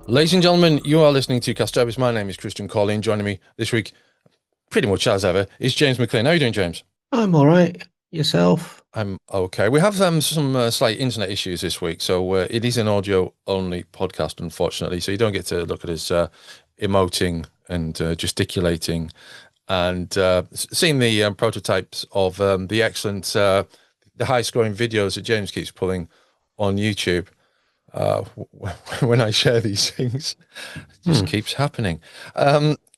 Ladies and gentlemen, you are listening to Kasterborous. My name is Christian Colleen. Joining me this week, pretty much as ever, is James McLean. How are you doing, James? I'm all right. Yourself? I'm okay. We have some slight internet issues this week, so it is an audio-only podcast, unfortunately. So you don't get to look at us emoting and gesticulating and seeing the prototypes of the excellent, the high-scoring videos that James keeps pulling on YouTube. uh, when I share these things, it just Hmm. keeps happening.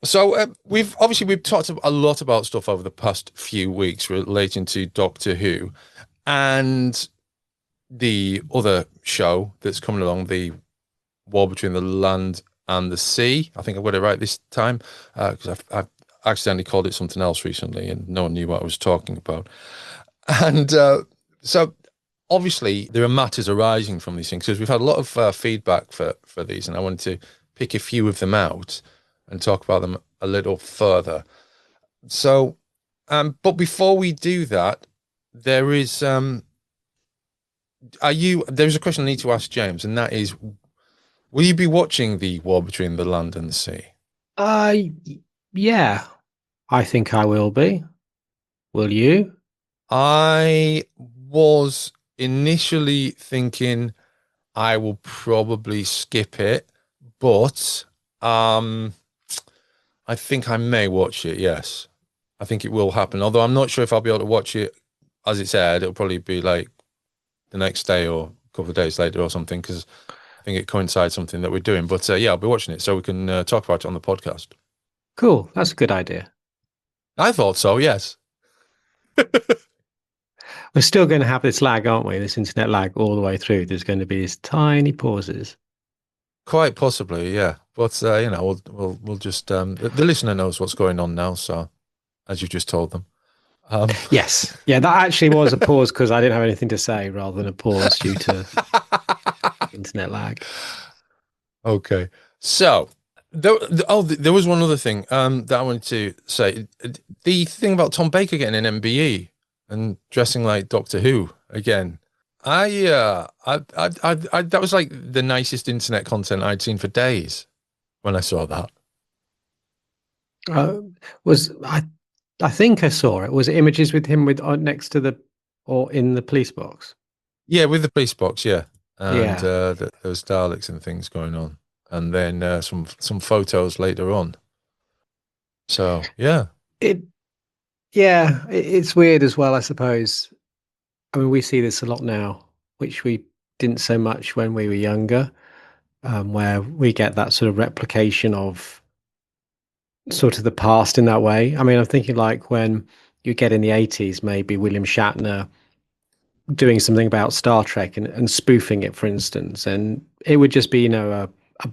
So we've talked a lot about stuff over the past few weeks relating to Doctor Who and the other show that's coming along, the War Between the Land and the Sea. I think I got it right this time because I've accidentally called it something else recently, and no one knew what I was talking about. And so obviously there are matters arising from these things because we've had a lot of feedback for these, and I wanted to pick a few of them out and talk about them a little further. So, but before we do that, there is there's a question I need to ask James, and that is, will you be watching the War Between the Land and the Sea? Uh, yeah, I think I will be. Will you? I was initially thinking I will probably skip it, but um, I think I may watch it. Yes, I think it will happen. Although I'm not sure if I'll be able to watch it as it's aired. It'll probably be like the next day or a couple of days later or something because I think it coincides something that we're doing. But yeah, I'll be watching it so we can talk about it on the podcast. Cool. That's a good idea. I thought so. Yes. We're still going to have this lag, aren't we? This internet lag all the way through. There's going to be these tiny pauses. Quite possibly, yeah. But we'll just the listener knows what's going on now, so as you just told them. Um, Yes. Yeah, that actually was a pause because I didn't have anything to say rather than a pause due to internet lag. okay, so there was one other thing that I wanted to say. The thing about Tom Baker getting an MBE and dressing like Doctor Who again. I that was like the nicest internet content I'd seen for days when I saw that. Uh, was I think I saw it. Was it images with him with next to the or in the police box? Yeah, with the police box, yeah, and Yeah. there was Daleks and things going on, and then some photos later on. So yeah, It Yeah, it's weird as well, I suppose. I mean, we see this a lot now, which we didn't so much when we were younger, where we get that sort of replication of sort of the past in that way. I mean, I'm thinking like when you get in the 80s, maybe William Shatner doing something about Star Trek and spoofing it, for instance, and it would just be, a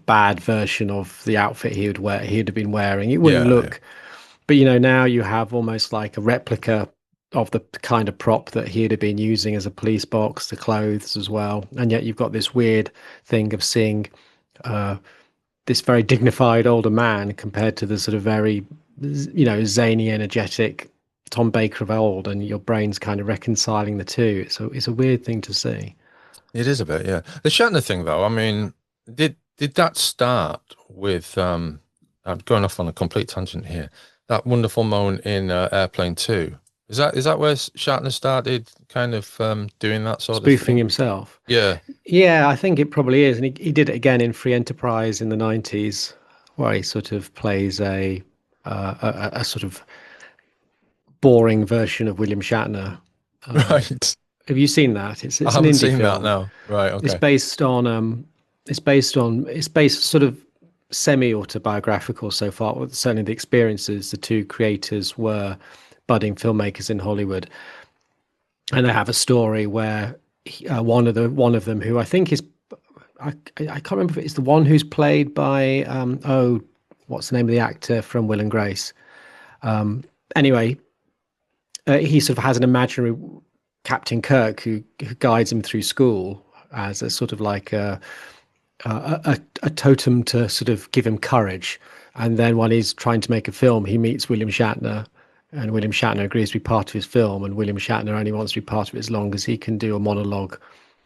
bad version of the outfit he'd have been wearing. It wouldn't yeah, yeah, look. But now you have almost like a replica of the kind of prop that he'd have been using as a police box, the clothes as well. And yet you've got this weird thing of seeing uh, this very dignified older man compared to the sort of very, zany, energetic Tom Baker of old, and your brain's kind of reconciling the two. So it's a weird thing to see. it is a bit. Yeah, the Shatner thing, though. I mean, did that start with? I'm going off on a complete tangent here. That wonderful moment in Airplane Two. Is that where Shatner started kind of doing that sort of Spoofing thing? himself. Yeah, Yeah, I think it probably is. And he did it again in Free Enterprise in the 90s, where he sort of plays a sort of boring version of William Shatner. Um, right. have you seen that? It's I it's an haven't indie seen that film. now. Right. It's Okay. based on it's based sort of semi-autobiographical so far. Well, certainly the experiences the two creators were budding filmmakers in Hollywood, and they have a story where one of them, who I think is, I can't remember if it's the one who's played by what's the name of the actor from Will and Grace. Anyway, he sort of has an imaginary Captain Kirk who guides him through school as a sort of like a totem to sort of give him courage. And then when he's trying to make a film, he meets William Shatner, and William Shatner agrees to be part of his film. And William Shatner only wants to be part of it as long as he can do a monologue,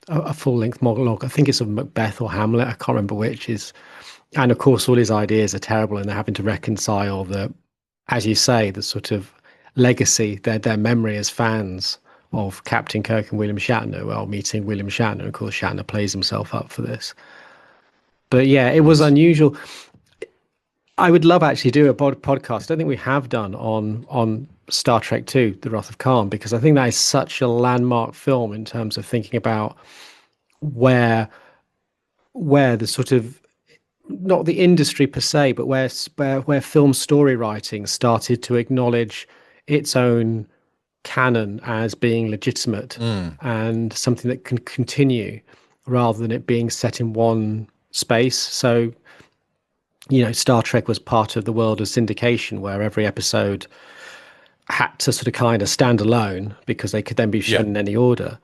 a full length monologue. I think it's of Macbeth or Hamlet. I can't remember which is And of course, all his ideas are terrible, and they're having to reconcile the, as you say, the sort of legacy, their memory as fans of Captain Kirk and William Shatner, well, meeting William Shatner. Of course, Shatner plays himself up for this. But yeah, it was Yes. unusual. I would love actually to do a podcast. I don't think we have done on Star Trek Two: The Wrath of Khan, because I think that is such a landmark film in terms of thinking about where the sort of, not the industry per se, but where film story writing started to acknowledge its own canon as being legitimate Mm. and something that can continue rather than it being set in one space. So, Star Trek was part of the world of syndication, where every episode had to sort of kind of stand alone because they could then be Yeah. shown in any order.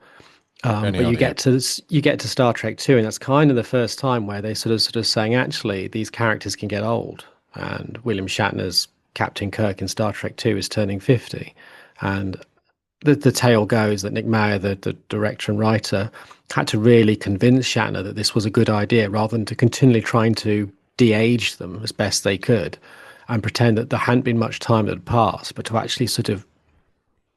Any But you order, yeah. get to Star Trek 2, and that's kind of the first time where they sort of saying, actually, these characters can get old. And William Shatner's Captain Kirk in Star Trek 2 is turning 50. And the tale goes that Nick Meyer, the director and writer, had to really convince Shatner that this was a good idea, rather than to continually trying to de-age them as best they could and pretend that there hadn't been much time that had passed, but to actually sort of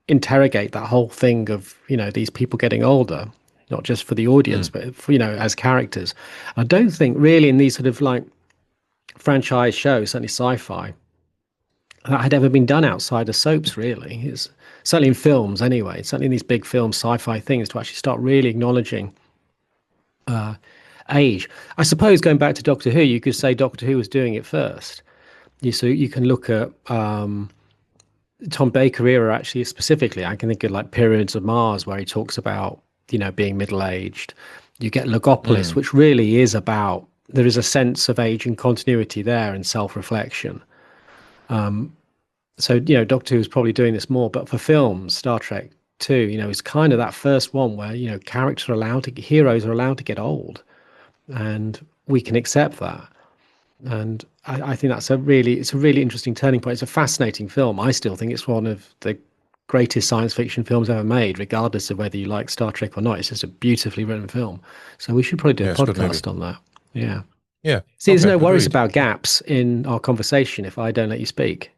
interrogate that whole thing of, these people getting older, not just for the audience, Mm. but for, as characters. I don't think really in these sort of like franchise shows, certainly sci-fi, that had ever been done outside of soaps, really. It's certainly in films anyway, certainly in these big film sci-fi things, to actually start really acknowledging age. I suppose going back to Doctor Who, you could say Doctor Who was doing it first. So you can look at Tom Baker era, actually, specifically. I can think of like Pyramids of Mars, where he talks about, being middle-aged. You get Logopolis, Mm. which really is about, there is a sense of age and continuity there and self-reflection. So, Doctor Who is probably doing this more, but for films, Star Trek 2, is kind of that first one where, heroes are allowed to get old, and we can accept that. And I think it's a really interesting turning point. It's a fascinating film. I still think it's one of the greatest science fiction films ever made, regardless of whether you like Star Trek or not. It's just a beautifully written film. So we should probably do a Yeah, it's a good movie. podcast on that. Yeah. Yeah. See, there's Okay. no worries Agreed. about gaps in our conversation if I don't let you speak.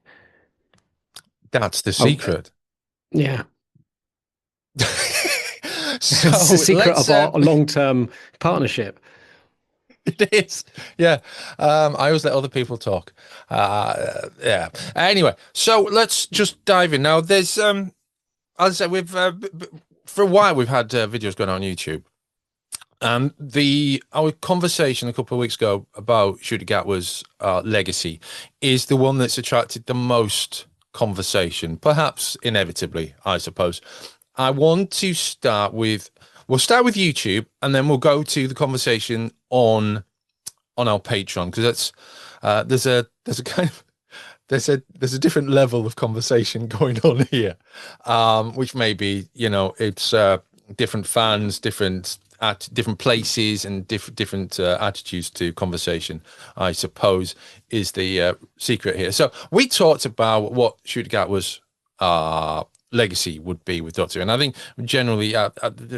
That's the Oh, secret. yeah. It's the So secret let's of our long-term partnership. it is. Yeah. I always let other people talk. Yeah. Anyway, so let's just dive in. Now there's as I said, we've for a while we've had videos going on YouTube. Our conversation a couple of weeks ago about Ncuti Gatwa's legacy is the one that's attracted the most conversation, perhaps inevitably, I suppose. I want to we'll start with YouTube, and then we'll go to the conversation on our Patreon, because that's there's a kind of there's a different level of conversation going on here, which may be, it's different fans, different at different places, and different attitudes to conversation, I suppose, is the secret here. So we talked about what Ncuti Gatwa's legacy would be with Doctor, and I think generally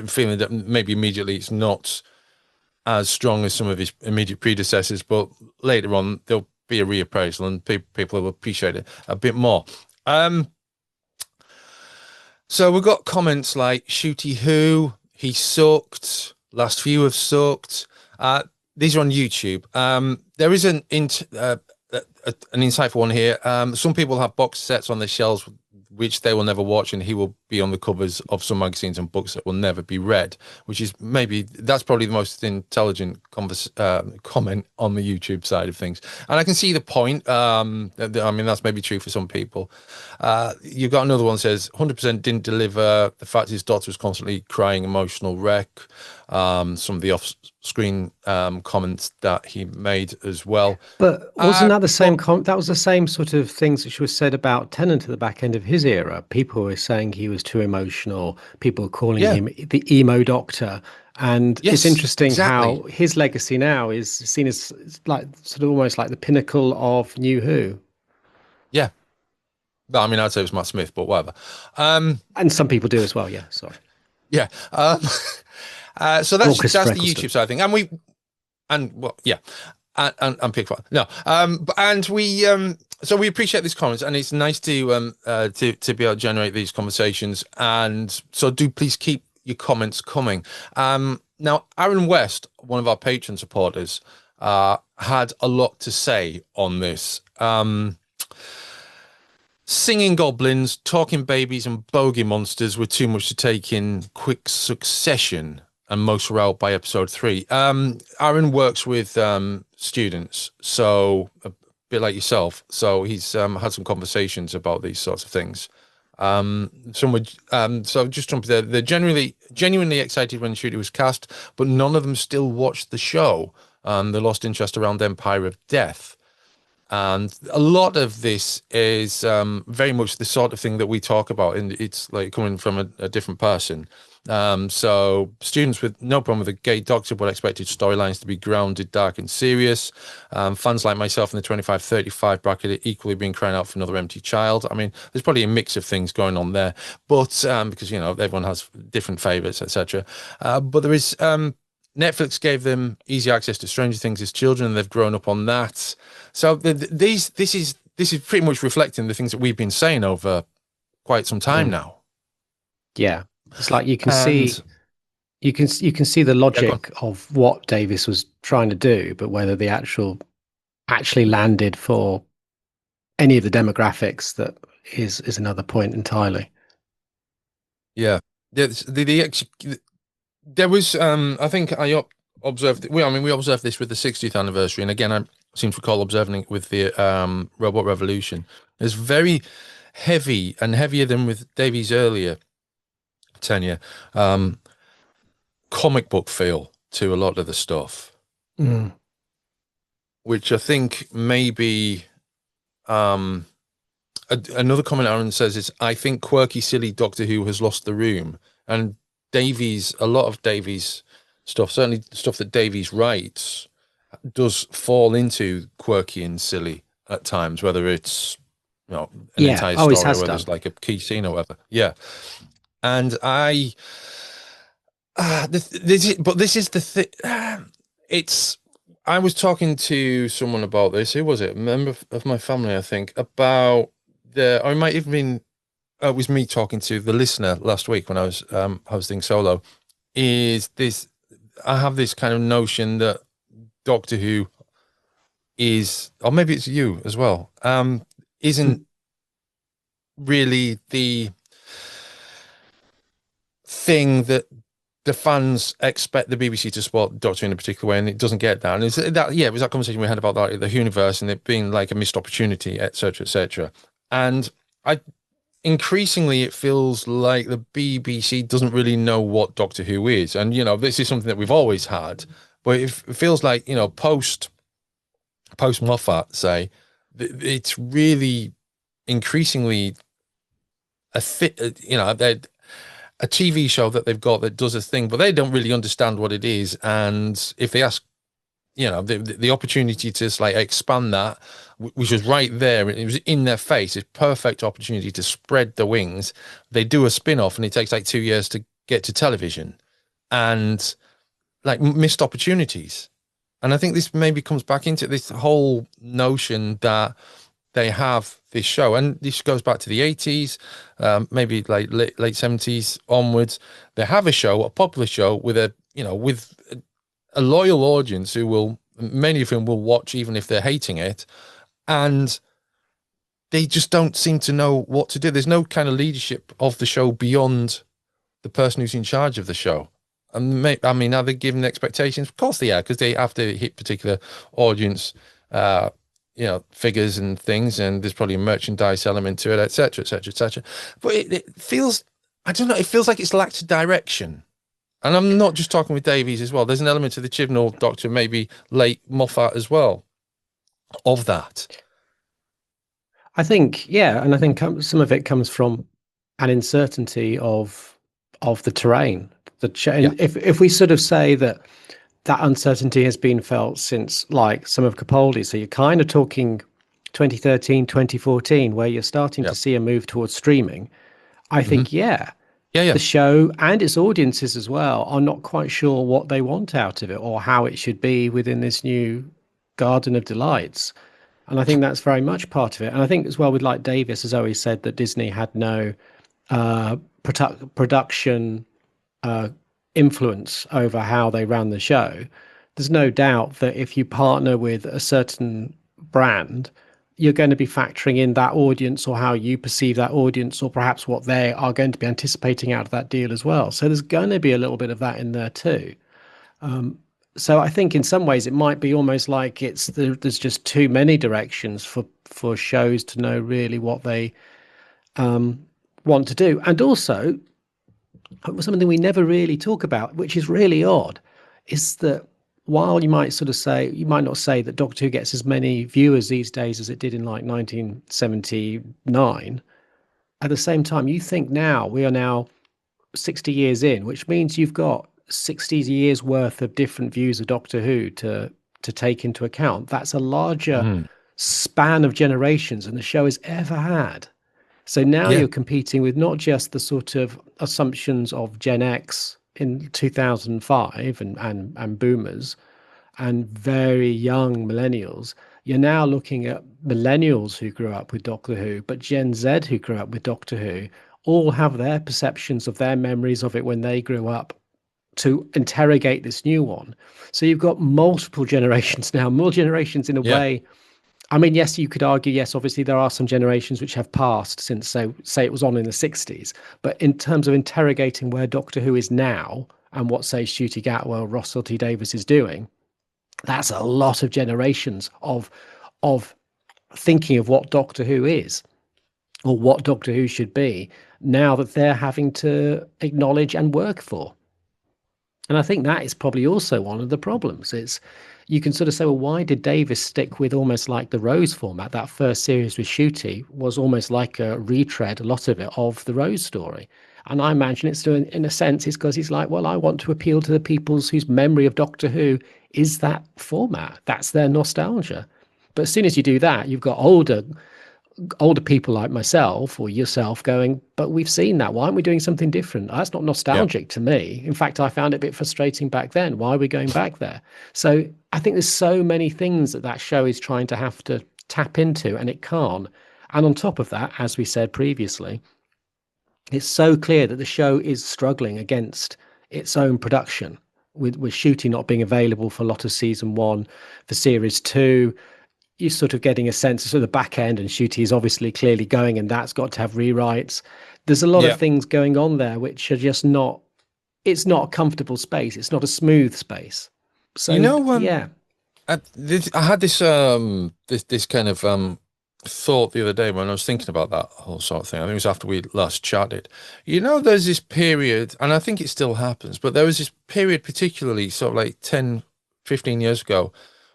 feeling that maybe immediately it's not as strong as some of his immediate predecessors, but later on there'll be a reappraisal and people will appreciate it a bit more. So we've got comments like Shooty Who, he sucked, last few have sucked. These are on YouTube. There is an insightful one here. Some people have box sets on their shelves which they will never watch, and he will be on the covers of some magazines and books that will never be read, which is that's probably the most intelligent comment on the YouTube side of things. And I can see the point. I mean, that's maybe true for some people. You've got another one that says 100% didn't deliver. The fact his daughter was constantly crying, emotional wreck. Some of the off-screen comments that he made as well. But wasn't that the same? That was the same sort of things which was said about Tennant at the back end of his era. People were saying he was too emotional. People were calling him the emo doctor. And it's interesting how his legacy now is seen as like sort of almost like the pinnacle of New Who. Yeah. I mean, I'd say it was Matt Smith, but whatever. And some people do as well. Yeah. Sorry. Yeah. So that's the YouTube side thing. Yeah. and pick fun. No, and we so we appreciate these comments, and it's nice to be able to generate these conversations. And so do please keep your comments coming. Now, Aaron West, one of our patron supporters, had a lot to say on this. Singing goblins, talking babies, and bogey monsters were too much to take in quick succession, and most were out by episode 3. Aaron works with students, so a bit like yourself. So he's had some conversations about these sorts of things. Some would, so just jump there. They're genuinely excited when Ncuti was cast, but none of them still watched the show. They lost interest around Empire of Death. And a lot of this is very much the sort of thing that we talk about, and it's like coming from a different person. So students with no problem with a gay doctor but expected storylines to be grounded, dark, and serious. Fans like myself in the 25-35 bracket are equally been crying out for another empty child. I mean, there's probably a mix of things going on there, but because everyone has different favorites, etc. But there is Netflix gave them easy access to Stranger Things as children, and they've grown up on that. So this is pretty much reflecting the things that we've been saying over quite some time now. Yeah, it's like you can see the logic of what Davis was trying to do, but whether the actually landed for any of the demographics that is another point entirely. Yeah, there was I think I observed. We observed this with the 60th anniversary, and again, I seem to recall observing it with the Robot Revolution. It's very heavy and heavier than with Davies' earlier tenure. Comic book feel to a lot of the stuff, which I think maybe another comment Aaron says is, I think quirky, silly Doctor Who has lost the room, and a lot of Davies stuff, certainly stuff that Davies writes, does fall into quirky and silly at times, whether it's an entire story or whether it's like a key scene or whatever. Yeah. And this is the thing. I was talking to someone about this. Who was it? A member of my family, I think, about or it might even been, it was me talking to the listener last week when I was hosting solo. Is this, I have this kind of notion that Doctor Who is, or maybe it's you as well, isn't really the thing that the fans expect the BBC to support Doctor in a particular way, and it doesn't get that. And it was that conversation we had about that, the universe, and it being like a missed opportunity, etc., etc. And increasingly it feels like the BBC doesn't really know what Doctor Who is. And this is something that we've always had, but it feels like post Moffat, say, it's really increasingly a TV show that they've got that does a thing, but they don't really understand what it is. And if they ask, the opportunity to like expand that, which was right there, it was in their face, it's perfect opportunity to spread the wings. They do a spin-off and it takes like 2 years to get to television, and like missed opportunities. And I think this maybe comes back into this whole notion that they have this show, and this goes back to the 80s, maybe like late 70s onwards. They have a show, a popular show with with a loyal audience who many of whom will watch even if they're hating it, and they just don't seem to know what to do. There's no kind of leadership of the show beyond the person who's in charge of the show. And I mean, are they given expectations? Of course they are, because they have to hit particular audience figures and things, and there's probably a merchandise element to it, etc., etc., etc. But it feels, I don't know, it feels like it's lacked direction. And I'm not just talking with Davies as well. There's an element of the Chibnall Doctor, maybe late Moffat as well, of that. I think, yeah, and I think some of it comes from an uncertainty of the terrain. If we sort of say that uncertainty has been felt since like some of Capaldi, so you're kind of talking 2013, 2014, where you're starting to see a move towards streaming. I think, the show and its audiences as well are not quite sure what they want out of it or how it should be within this new garden of delights. And I think that's very much part of it. And I think as well with like Davis has always said that Disney had no production uh, influence over how they ran the show. There's no doubt that if you partner with a certain brand, you're going to be factoring in that audience or how you perceive that audience, or perhaps what they are going to be anticipating out of that deal as well. So there's going to be a little bit of that in there too. So I think in some ways it might be almost like there's just too many directions for shows to know really what they want to do. And also something we never really talk about, which is really odd, is that while you might not say that Doctor Who gets as many viewers these days as it did in like 1979, at the same time, you think now we are now 60 years in, which means you've got 60 years worth of different views of Doctor Who to take into account. That's a larger span of generations than the show has ever had. So now Yeah. you're competing with not just the sort of assumptions of Gen X in 2005 and boomers and very young millennials. You're now looking at millennials who grew up with Doctor Who, but Gen Z who grew up with Doctor Who all have their perceptions of their memories of it when they grew up to interrogate this new one. So you've got multiple generations now, more generations in a Yeah. way. I mean, yes, you could argue, yes, obviously there are some generations which have passed since, say it was on in the 60s. But in terms of interrogating where Doctor Who is now and what, say, Ncuti Gatwa or Russell T Davies is doing, that's a lot of generations of thinking of what Doctor Who is or what Doctor Who should be now that they're having to acknowledge and work for. And I think that is probably also one of the problems. It's you can sort of say, well, why did Davis stick with almost like the Rose format? That first series with Ncuti was almost like a retread, a lot of it, of the Rose story. And I imagine it's doing, in a sense, it's because he's like, well, I want to appeal to the peoples whose memory of Doctor Who is that format. That's their nostalgia. But as soon as you do that, you've got older people like myself or yourself going, but we've seen that. Why aren't we doing something different? That's not nostalgic to me. In fact, I found it a bit frustrating back then. Why are we going back there? So I think there's so many things that show is trying to have to tap into, and it can't. And on top of that, as we said previously, it's so clear that the show is struggling against its own production, with Ncuti not being available for a lot of season one, for series two. You're sort of getting a sense of sort of the back end, and Ncuti is obviously clearly going, and that's got to have rewrites. There's a lot of things going on there which are just not, it's not a comfortable space. It's not a smooth space. So, yeah. I had this this kind of thought the other day when I was thinking about that whole sort of thing. I think it was after we last chatted. There's this period, and I think it still happens, but there was this period particularly sort of like 10, 15 years ago,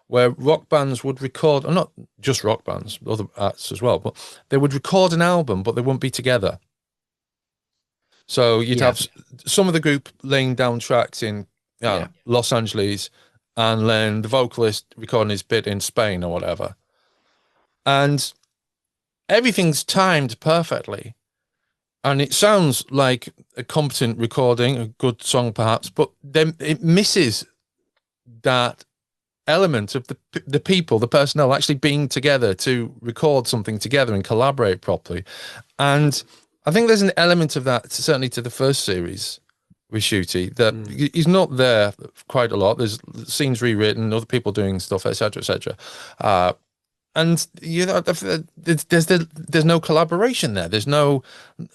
where rock bands would record, or not just rock bands, other acts as well, but they would record an album, but they wouldn't be together. So you'd have some of the group laying down tracks in Los Angeles, and then the vocalist recording his bit in Spain or whatever. And everything's timed perfectly. And it sounds like a competent recording, a good song perhaps, but then it misses that element of the people, the personnel actually being together to record something together and collaborate properly. And I think there's an element of that, certainly to the first series with Ncuti, that he's not there quite a lot. There's scenes rewritten, other people doing stuff, etc., etc. And there's no collaboration there. There's no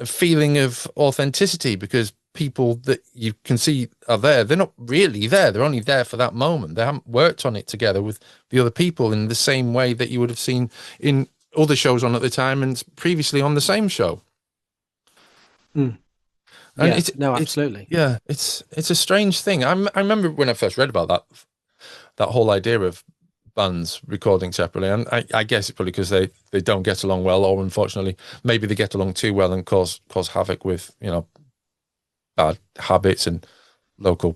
feeling of authenticity, because people that you can see are there, they're not really there. They're only there for that moment. They haven't worked on it together with the other people in the same way that you would have seen in other shows on at the time and previously on the same show. And absolutely. It's a strange thing. I remember when I first read about that whole idea of bands recording separately, and I guess it's probably because they don't get along well, or unfortunately maybe they get along too well and cause havoc with bad habits and local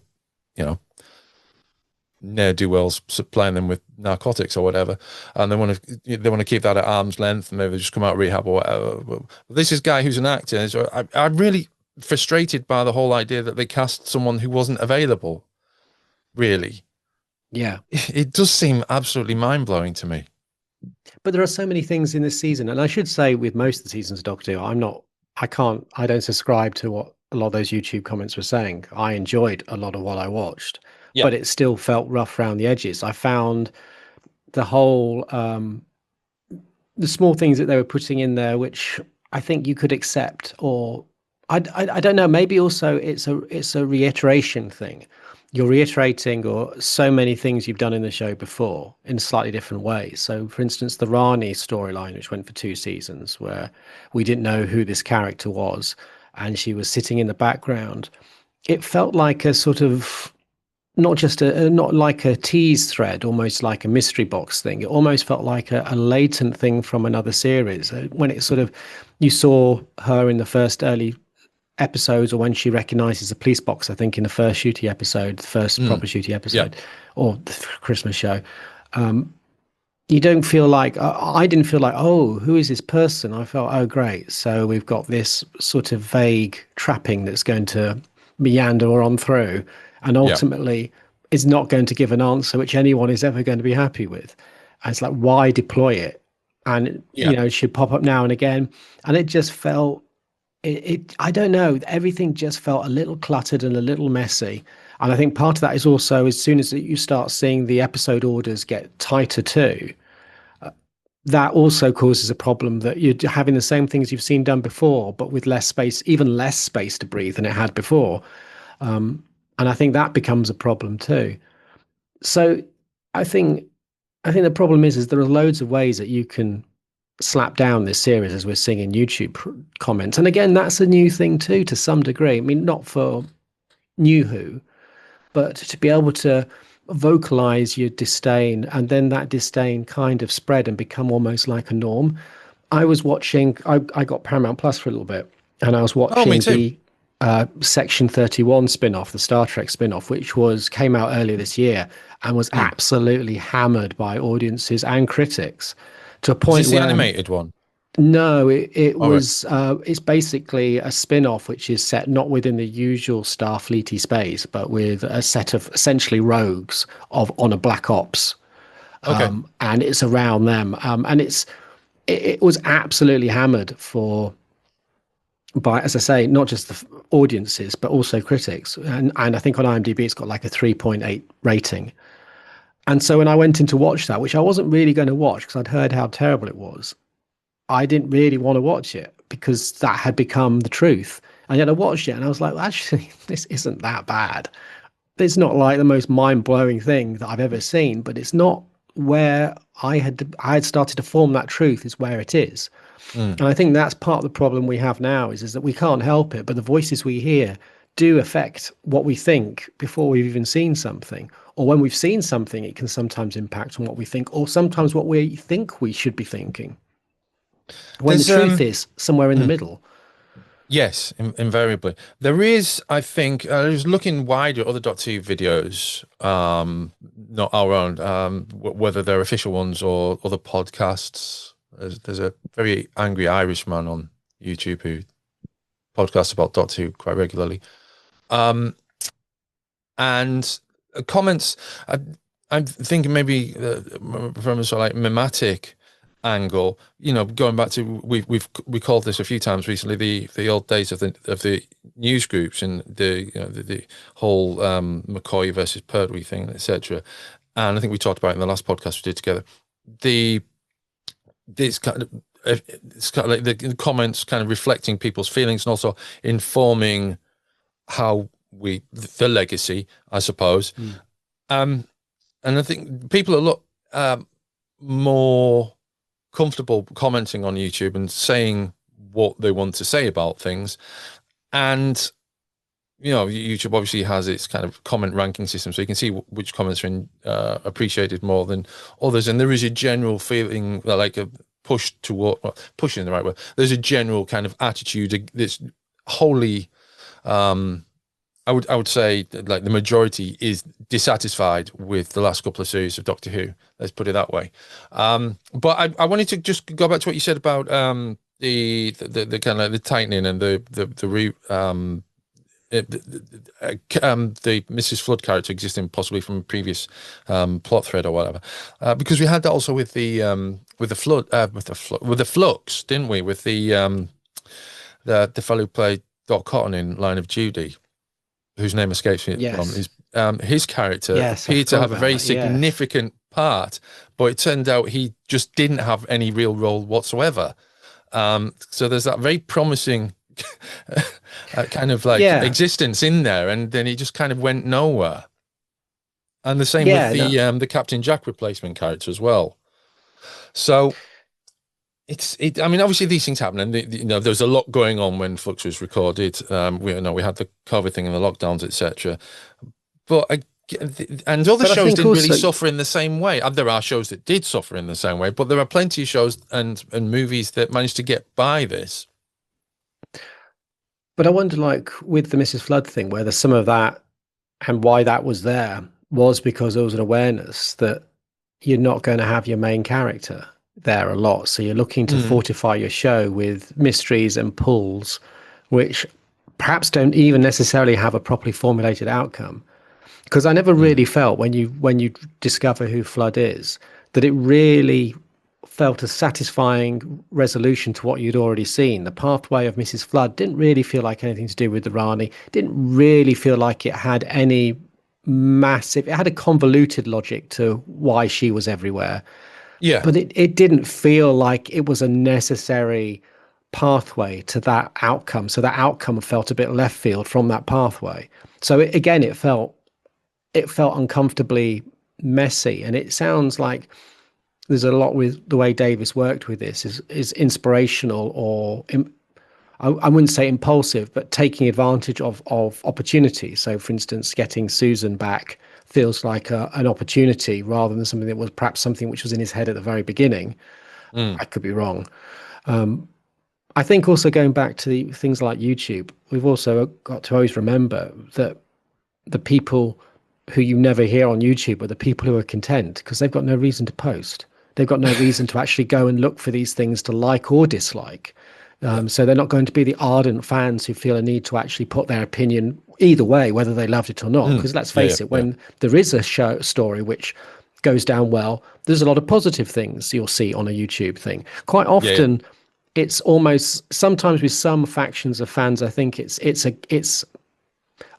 ne'er-do-wells supplying them with narcotics or whatever, and they want to keep that at arm's length, and maybe they just come out of rehab or whatever. But this is a guy who's an actor, so I'm really frustrated by the whole idea that they cast someone who wasn't available, really. Yeah. It does seem absolutely mind-blowing to me. But there are so many things in this season, and I should say with most of the seasons of Doctor Who, I don't subscribe to what a lot of those YouTube comments were saying. I enjoyed a lot of what I watched, Yeah. but it still felt rough around the edges. I found the whole the small things that they were putting in there, which I think you could accept, or I don't know. Maybe also it's a reiteration thing. You're reiterating or so many things you've done in the show before in slightly different ways. So, for instance, the Rani storyline, which went for 2 seasons, where we didn't know who this character was, and she was sitting in the background. It felt like a sort of not like a tease thread, almost like a mystery box thing. It almost felt like a latent thing from another series. When it sort of, you saw her in the first early episodes, or when she recognizes the police box, I think in the first Shooty episode, the first Mm. proper Shooty Yeah. episode, or the Christmas show. You don't feel like, I didn't feel like, oh, who is this person? I felt, oh, great. So we've got this sort of vague trapping that's going to meander on through, and Yeah. ultimately is not going to give an answer which anyone is ever going to be happy with. And it's like, why deploy it? And, Yeah. it should pop up now and again. And it just felt, I don't know, everything just felt a little cluttered and a little messy. And I think part of that is also, as soon as you start seeing the episode orders get tighter too, that also causes a problem that you're having the same things you've seen done before, but with less space, even less space to breathe than it had before. And I think that becomes a problem too. So I think I think the problem is there are loads of ways that you can slap down this series, as we're seeing in YouTube comments. And again, that's a new thing too, to some degree. I mean, not for New Who, but to be able to vocalize your disdain, and then that disdain kind of spread and become almost like a norm. I got Paramount Plus for a little bit, and I was Oh, me watching too. the Section 31 spin-off, the Star Trek spin-off, which came out earlier this year and was Mm. absolutely hammered by audiences and critics, to a Is this point the where animated one? no, it All right. was it's basically a spin-off which is set not within the usual Starfleety space, but with a set of essentially rogues on a Black Ops, Okay. and it's around them, and it was absolutely hammered by, as I say, not just the audiences but also critics, and I think on IMDb it's got like a 3.8 rating. And so when I went in to watch that, which I wasn't really going to watch because I'd heard how terrible it was, I didn't really want to watch it because that had become the truth. And yet I watched it and I was like, well, actually, this isn't that bad. It's not like the most mind-blowing thing that I've ever seen, but it's not where I had started to form that truth is where it is. Mm. And I think that's part of the problem we have now is that we can't help it, but the voices we hear do affect what we think before we've even seen something. Or when we've seen something, it can sometimes impact on what we think, or sometimes what we think we should be thinking, when the There's truth is somewhere in the mm, middle. yes, invariably. There is, I think, I was looking wider at other .2 videos, not our own, whether they're official ones or other podcasts. There's a very angry Irishman on YouTube who podcasts about .2 quite regularly. Um, and comments, I, I'm thinking maybe from a sort of like mimetic angle, going back to we called this a few times recently, the old days of the news groups and the whole McCoy versus Pertwee thing, etc. And I think we talked about it in the last podcast we did together. The this kind of it's kind of like the comments kind of reflecting people's feelings and also informing how the legacy, I suppose. Mm. Um, and I think people are a lot more comfortable commenting on YouTube and saying what they want to say about things. And, YouTube obviously has its kind of comment ranking system, so you can see which comments are appreciated more than others. And there is a general feeling like a push toward, well, pushing in the right way. There's a general kind of attitude that's wholly, I would say that, like, the majority is dissatisfied with the last couple of series of Doctor Who. Let's put it that way. But I wanted to just go back to what you said about the kind of like the tightening and the the Mrs. Flood character existing possibly from a previous plot thread or whatever, because we had that also with the Flux, didn't we? With the fellow who played Doc Cotton in Line of Duty, whose name escapes me at the moment. Yes. His character Yes, I appeared to forgot have a about very that. Yes. significant part, but it turned out he just didn't have any real role whatsoever. So there's that very promising kind of like Yeah. existence in there, and then he just kind of went nowhere. And the same with Yeah. No. the Captain Jack replacement character as well. So I mean, obviously these things happen, and there's a lot going on when Flux was recorded. We had the COVID thing and the lockdowns, etc. But and other But I shows think didn't really also, suffer in the same way. There are shows that did suffer in the same way, but there are plenty of shows and movies that managed to get by this. but I wonder, like with the Mrs. Flood thing, whether some of that and why that was there was because there was an awareness that you're not going to have your main character there a lot. So you're looking to fortify your show with mysteries and pulls, which perhaps don't even necessarily have a properly formulated outcome. Because I never really felt when you discover who Flood is, that it really felt a satisfying resolution to what you'd already seen. The pathway of Mrs. Flood didn't really feel like anything to do with the Rani. Didn't really feel like it had any massive. It had a convoluted logic to why she was everywhere, Yeah, but it didn't feel like it was a necessary pathway to that outcome. So that outcome felt a bit left field from that pathway. So again, it felt uncomfortably messy, and it sounds like there's a lot with the way Davis worked with this is inspirational, or I wouldn't say impulsive, but taking advantage of opportunities. So for instance, getting Susan back feels like an opportunity rather than something that was perhaps something which was in his head at the very beginning. I could be wrong. I think also going back to the things like YouTube, we've also got to always remember that the people who you never hear on YouTube are the people who are content because they've got no reason to post. They've got no reason to actually go and look for these things to like or dislike. So they're not going to be the ardent fans who feel a need to actually put their opinion either way, whether they loved it or not. Because let's face it, when there is a story which goes down well, there's a lot of positive things you'll see on a YouTube thing. Quite often, it's almost sometimes with some factions of fans, I think it's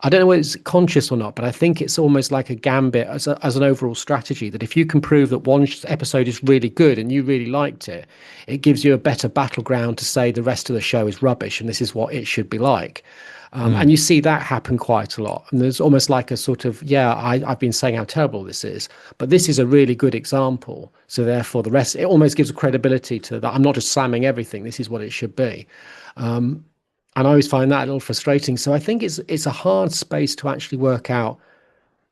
I don't know whether it's conscious or not, but I think it's almost like a gambit as an overall strategy that if you can prove that one episode is really good and you really liked it, it gives you a better battleground to say the rest of the show is rubbish and this is what it should be like. And you see that happen quite a lot. And there's almost like a sort of, I've been saying how terrible this is, but this is a really good example. So therefore the rest, it almost gives a credibility to that. I'm not just slamming everything. This is what it should be. And I always find that a little frustrating. So I think it's a hard space to actually work out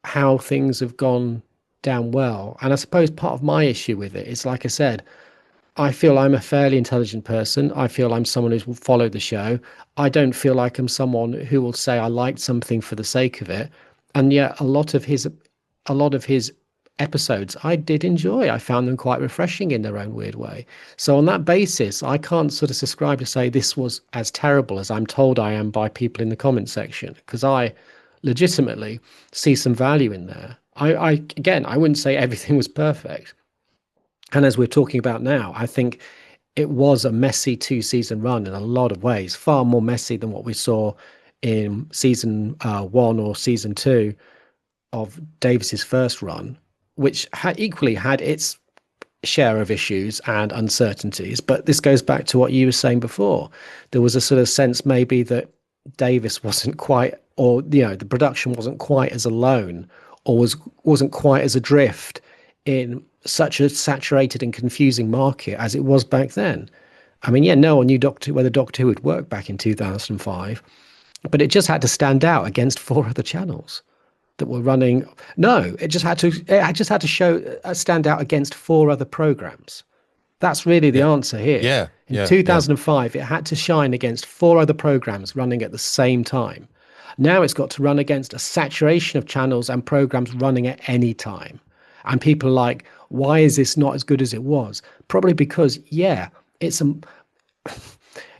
how things have gone down well. And I suppose part of my issue with it is, like I said, I feel I'm a fairly intelligent person. I feel I'm someone who's followed the show. I don't feel like I'm someone who will say I liked something for the sake of it. And yet a lot of his episodes I did enjoy. I found them quite refreshing in their own weird way. So on that basis, I can't sort of subscribe to say this was as terrible as I'm told I am by people in the comment section, because I legitimately see some value in there. I wouldn't say everything was perfect. And as we're talking about now, I think it was a messy 2-season run in a lot of ways, far more messy than what we saw in season 1 or season 2 of Davis's first run, which equally had its share of issues and uncertainties. But this goes back to what you were saying before. There was a sort of sense maybe that Davis wasn't quite, or the production wasn't quite as alone, or wasn't quite as adrift in such a saturated and confusing market as it was back then. I mean, no one knew whether Doctor Who would work back in 2005, but it just had to stand out against 4 other channels that were running. No, it just had to stand out against 4 other programs. That's really the answer here. In 2005, it had to shine against 4 other programs running at the same time. Now it's got to run against a saturation of channels and programs running at any time. And people are like, why is this not as good as it was? Probably because,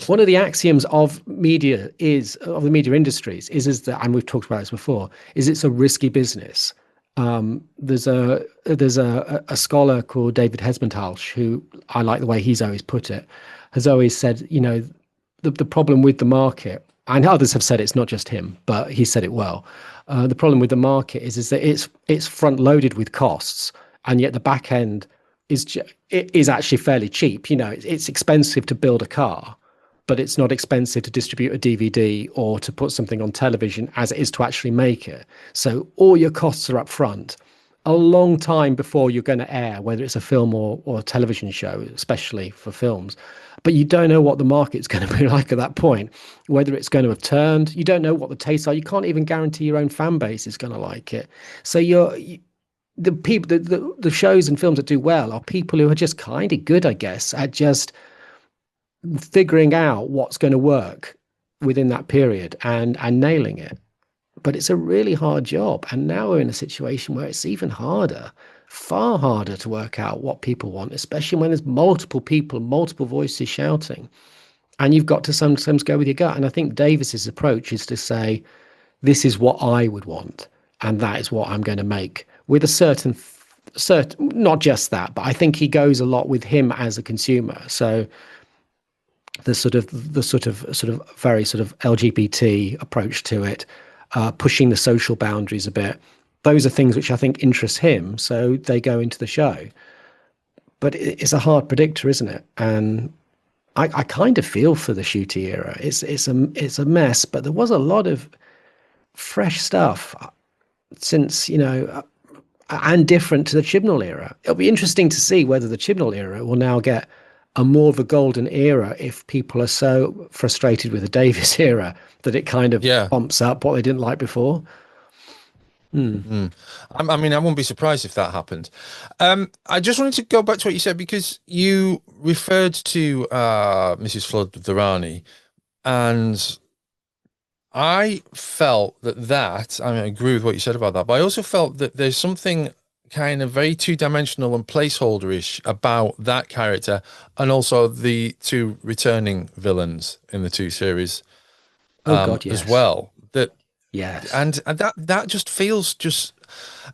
one of the axioms of media of the media industries is that, and we've talked about this before, is it's a risky business. There's a scholar called David Hesmontalsh, who I like the way he's always put it, has always said, the problem with the market, and others have said it's not just him, but he said it well. The problem with the market is that it's front loaded with costs, and yet the back end is actually fairly cheap. It's expensive to build a car, but it's not expensive to distribute a DVD or to put something on television as it is to actually make it. So all your costs are up front a long time before you're going to air, whether it's a film or a television show, especially for films. But you don't know what the market's going to be like at that point, whether it's going to have turned. You don't know what the tastes are. You can't even guarantee your own fan base is going to like it. So the people, the shows and films that do well are people who are just kind of good, I guess, at just figuring out what's going to work within that period and nailing it. But it's a really hard job, and now we're in a situation where it's even harder, far harder to work out what people want, especially when there's multiple people, multiple voices shouting, and you've got to sometimes go with your gut. And I think Davis's approach is to say, this is what I would want, and that is what I'm going to make, with a certain, not just that, but I think he goes a lot with him as a consumer. So the sort of very sort of LGBT approach to it, pushing the social boundaries a bit. Those are things which I think interest him, so they go into the show. But it's a hard predictor, isn't it? And I kind of feel for the Ncuti era. It's a mess, but there was a lot of fresh stuff since, and different to the Chibnall era. It'll be interesting to see whether the Chibnall era will now get a more of a golden era if people are so frustrated with the Davis era that it kind of bumps up what they didn't like before. I mean, I wouldn't be surprised if that happened. I just wanted to go back to what you said, because you referred to Mrs. Flood Virani, and I felt that I agree with what you said about that, but I also felt that there's something kind of very two-dimensional and placeholder-ish about that character, and also the two returning villains in the two series as well. And that just feels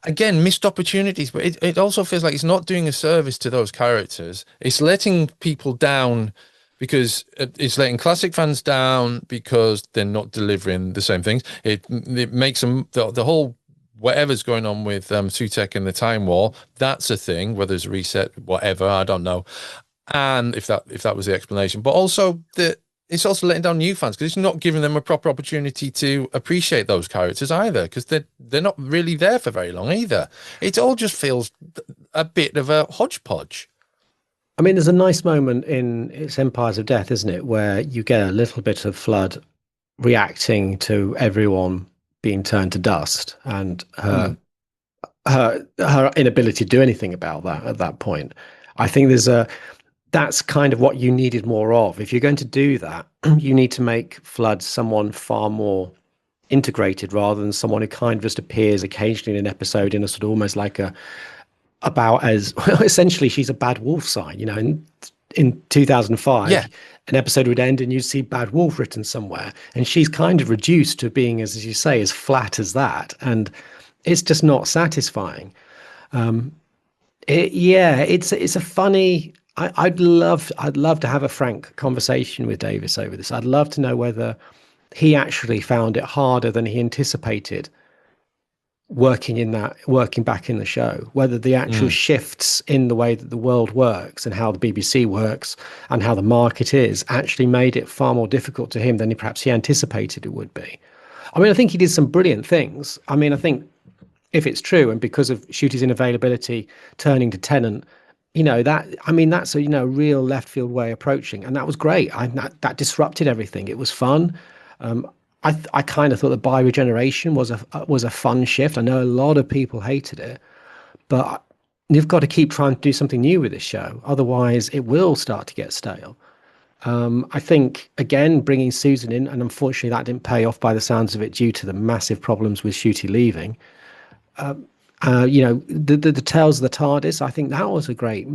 again, missed opportunities, but it also feels like it's not doing a service to those characters. It's letting people down, because it's letting classic fans down because they're not delivering the same things. It makes them the whole whatever's going on with Sutek and the Time War, that's a thing, whether it's a reset, whatever, I don't know. And if that was the explanation, but also it's also letting down new fans, because it's not giving them a proper opportunity to appreciate those characters either, because they're not really there for very long either. It all just feels a bit of a hodgepodge. I mean, there's a nice moment in It's Empires of Death, isn't it, where you get a little bit of Flood reacting to everyone being turned to dust, and her inability to do anything about that at that point. I think that's kind of what you needed more of. If you're going to do that, you need to make Flood someone far more integrated, rather than someone who kind of just appears occasionally in an episode in a sort of almost like about as essentially she's a bad wolf sign. In 2005, an episode would end and you'd see bad wolf written somewhere, and she's kind of reduced to being, as you say, as flat as that, and it's just not satisfying. It's a funny. I'd love to have a frank conversation with Davis over this. I'd love to know whether he actually found it harder than he anticipated working back in the show, whether the actual shifts in the way that the world works and how the BBC works and how the market is actually made it far more difficult to him than perhaps he anticipated it would be. I mean, I think he did some brilliant things. I mean, I think if it's true, and because of Ncuti's inavailability turning to Tennant, that's a real left field way of approaching, and that was great. That disrupted everything. It was fun. I kind of thought that Bioregeneration was a fun shift. I know a lot of people hated it, but you've got to keep trying to do something new with this show. Otherwise, it will start to get stale. I think, again, bringing Susan in, and unfortunately that didn't pay off by the sounds of it due to the massive problems with Ncuti leaving. The Tales of the TARDIS, I think that was a great,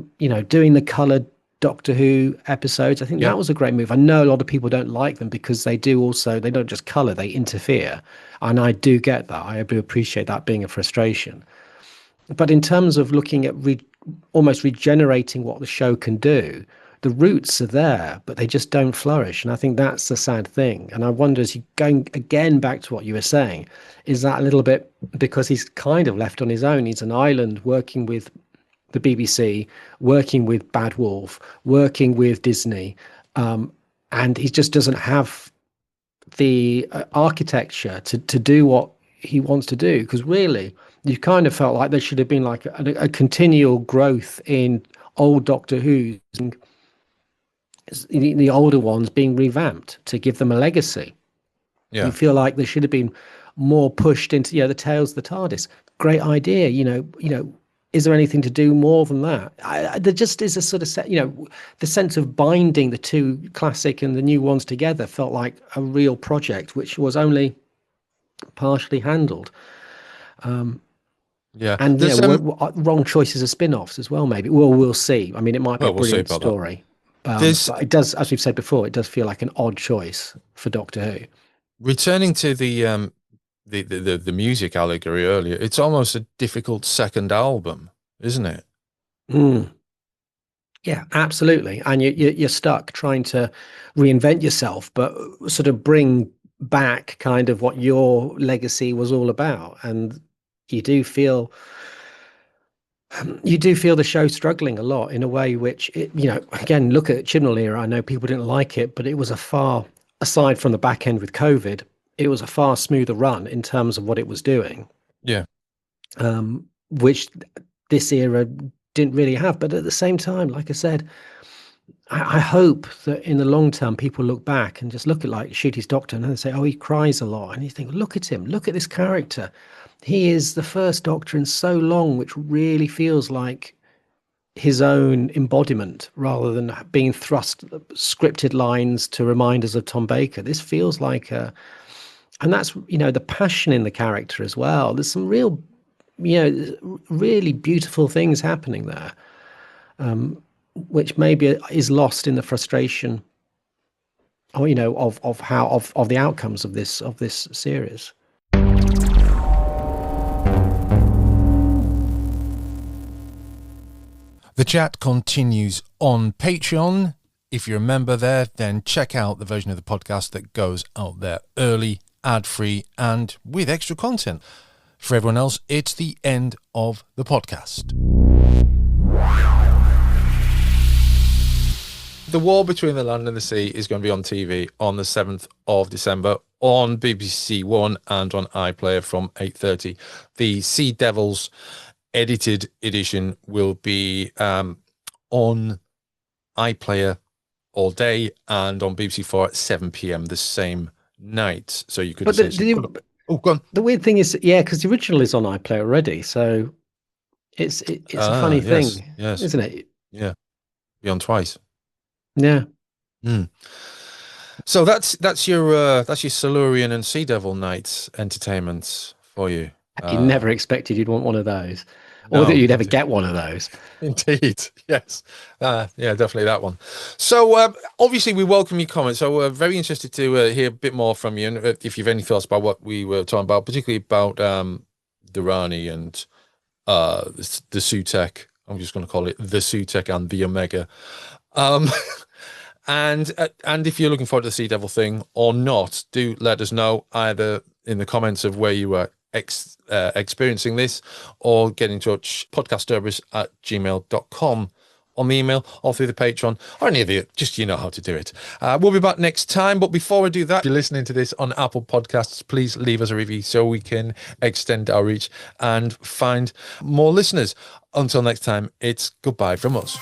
doing the coloured Doctor Who episodes. I think Yeah. that was a great move. I know a lot of people don't like them because they don't just color, they interfere. And I do get that. I do appreciate that being a frustration. But in terms of looking at almost regenerating what the show can do, the roots are there, but they just don't flourish. And I think that's the sad thing. And I wonder, as you going again back to what you were saying, is that a little bit because he's kind of left on his own? He's an island working with the BBC, working with Bad Wolf, working with Disney, and he just doesn't have the architecture to do what he wants to do. Because really, you kind of felt like there should have been like a continual growth in old Doctor Who's, the older ones being revamped to give them a legacy. Yeah. You feel like there should have been more pushed into, the Tales of the TARDIS. Great idea, is there anything to do more than that? There just is a sort of the sense of binding the two classic and the new ones together felt like a real project, which was only partially handled. Yeah. And wrong choices of spin-offs as well, maybe. Well, we'll see. I mean, it might be a brilliant story. But it does, as we've said before, it does feel like an odd choice for Doctor Who. Returning to the music allegory earlier, it's almost a difficult second album, isn't it? Yeah, absolutely. And you're stuck trying to reinvent yourself, but sort of bring back kind of what your legacy was all about. And you do feel the show struggling a lot in a way which, again, look at Chibnall era. I know people didn't like it, but it was aside from the back end with COVID, it was a far smoother run in terms of what it was doing. Yeah. Which this era didn't really have. But at the same time, like I said, I hope that in the long term, people look back and just look at like Ncuti's Doctor and they say, oh, he cries a lot. And you think, look at him, look at this character. He is the first Doctor in so long, which really feels like his own embodiment rather than being thrust scripted lines to remind us of Tom Baker. This feels like and that's, the passion in the character as well. There's some real, really beautiful things happening there, which maybe is lost in the frustration, or, of the outcomes of this series. The chat continues on Patreon. If you're a member there, then check out the version of the podcast that goes out there early, ad-free, and with extra content. For everyone else, it's the end of the podcast. The War Between the Land and the Sea is going to be on TV on the 7th of December on BBC One and on iPlayer from 8:30. The Sea Devils edited edition will be on iPlayer all day and on BBC 4 at 7 p.m. the same night. So you could. But go on. The weird thing is, because the original is on iPlayer already, so it's a funny thing, isn't it? Yeah, be on twice. Yeah. So that's your Silurian and Sea Devil nights entertainment for you. You never expected you'd want one of those, or that you'd ever get one of those. Indeed, yes. Yeah, definitely that one. So obviously we welcome your comments. So we're very interested to hear a bit more from you, and if you've any thoughts about what we were talking about, particularly about Durrani and the Sutek. I'm just going to call it the Sutek and the Omega. And if you're looking forward to the Sea Devil thing or not, do let us know either in the comments of where you are experiencing this, or get in touch, podcaststerberus@gmail.com on the email, or through the Patreon, or any of the, just, you know how to do it. We'll be back next time, but before I do that, if you're listening to this on Apple Podcasts, please leave us a review so we can extend our reach and find more listeners. Until next time, it's goodbye from us.